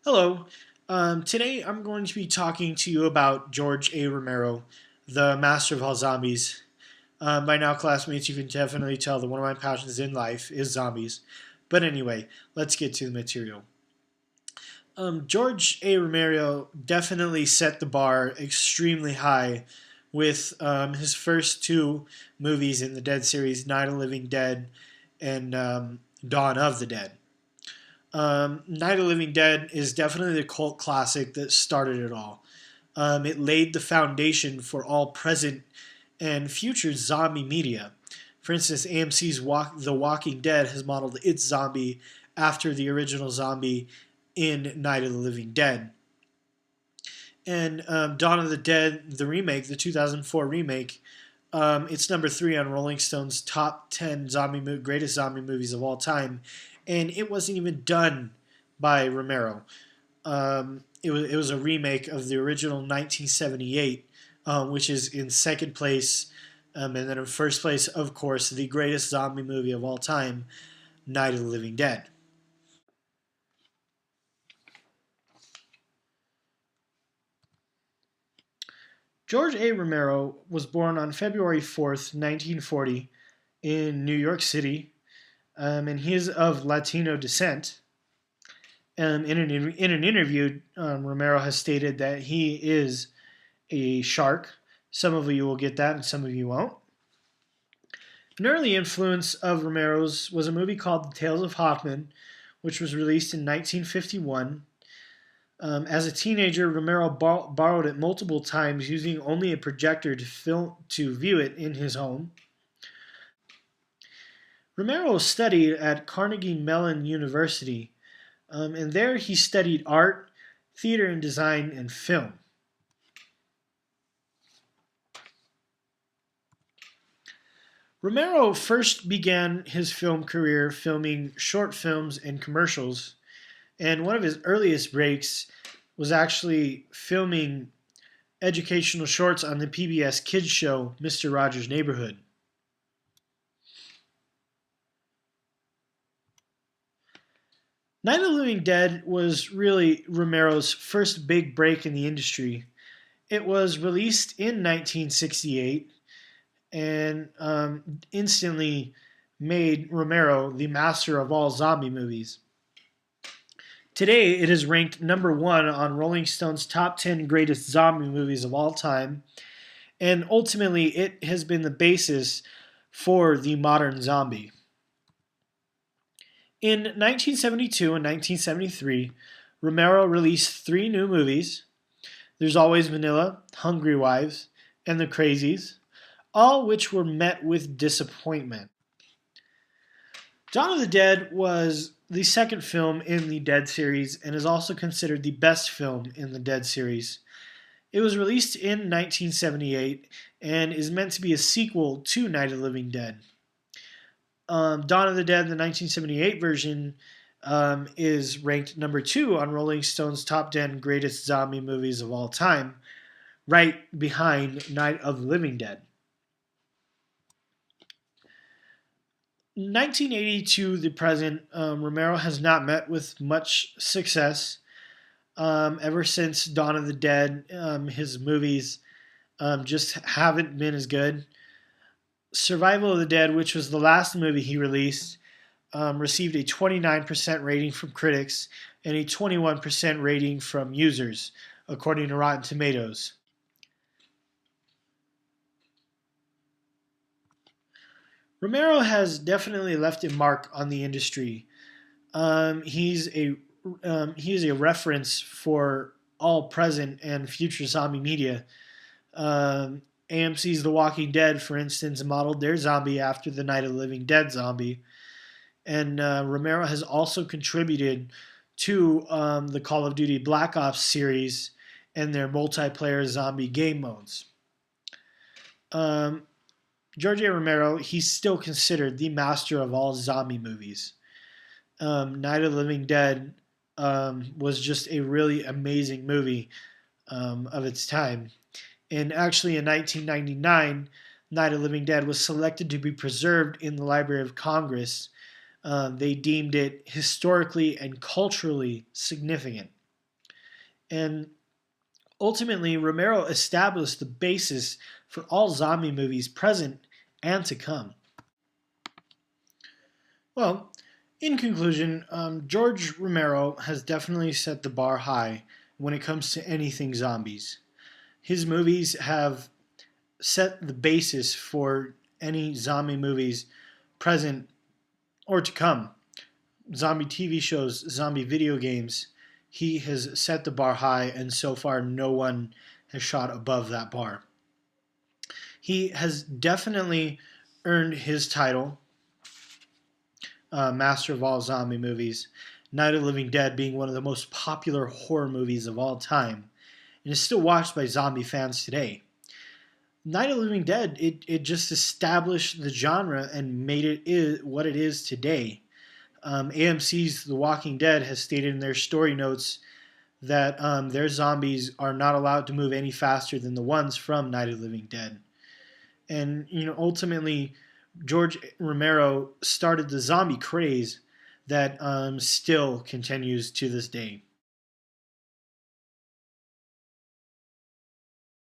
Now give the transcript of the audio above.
Hello. Today I'm going to be talking to you about George A. Romero, the master of all zombies. By now, classmates, you can definitely tell that one of my passions in life is zombies. But anyway, let's get to the material. George A. Romero definitely set the bar extremely high with his first two movies in the Dead series, Night of the Living Dead and Dawn of the Dead. Night of the Living Dead is definitely the cult classic that started it all. It laid the foundation for all present and future zombie media. For instance, AMC's The Walking Dead has modeled its zombie after the original zombie in Night of the Living Dead. And Dawn of the Dead, the remake, the 2004 remake, it's number 3 on Rolling Stone's top 10 greatest zombie movies of all time, and it wasn't even done by Romero. It was a remake of the original 1978, which is in second place, and then in first place, of course, the greatest zombie movie of all time, Night of the Living Dead. George A. Romero was born on February 4th, 1940, in New York City, and he is of Latino descent. In an interview, Romero has stated that he is a shark. Some of you will get that, and some of you won't. An early influence of Romero's was a movie called The Tales of Hoffman, which was released in 1951. As a teenager, Romero borrowed it multiple times, using only a projector to view it in his home. Romero studied at Carnegie Mellon University, and there he studied art, theater and design, and film. Romero first began his film career filming short films and commercials, and one of his earliest breaks was actually filming educational shorts on the PBS kids show Mr. Rogers' Neighborhood. Night of the Living Dead was really Romero's first big break in the industry. It was released in 1968 and instantly made Romero the master of all zombie movies. Today, it is ranked number 1 on Rolling Stone's top 10 greatest zombie movies of all time, and ultimately, it has been the basis for the modern zombie. In 1972 and 1973, Romero released 3 new movies. There's Always Vanilla, Hungry Wives, and The Crazies, all which were met with disappointment. Dawn of the Dead was the second film in the Dead series and is also considered the best film in the Dead series. It was released in 1978 and is meant to be a sequel to Night of the Living Dead. Dawn of the Dead, the 1978 version, is ranked number 2 on Rolling Stone's top 10 greatest zombie movies of all time, right behind Night of the Living Dead. 1980 to the present, Romero has not met with much success. Ever since Dawn of the Dead, his movies just haven't been as good. Survival of the Dead, which was the last movie he released, received a 29% rating from critics and a 21% rating from users, according to Rotten Tomatoes. Romero has definitely left a mark on the industry. He's a reference for all present and future zombie media. AMC's The Walking Dead, for instance, modeled their zombie after the Night of the Living Dead zombie. And Romero has also contributed to the Call of Duty Black Ops series and their multiplayer zombie game modes. George A. Romero, he's still considered the master of all zombie movies. Night of the Living Dead was just a really amazing movie of its time. And actually, in 1999, Night of the Living Dead was selected to be preserved in the Library of Congress. They deemed it historically and culturally significant. And ultimately, Romero established the basis for all zombie movies present and to come. Well, in conclusion, George Romero has definitely set the bar high when it comes to anything zombies. His movies have set the basis for any zombie movies present or to come. Zombie TV shows, zombie video games. He has set the bar high, and so far, no one has shot above that bar. He has definitely earned his title, master of all zombie movies. Night of the Living Dead being one of the most popular horror movies of all time, and is still watched by zombie fans today. Night of the Living Dead, it just established the genre and made it what it is today. AMC's The Walking Dead has stated in their story notes that their zombies are not allowed to move any faster than the ones from Night of the Living Dead. And ultimately, George Romero started the zombie craze that still continues to this day.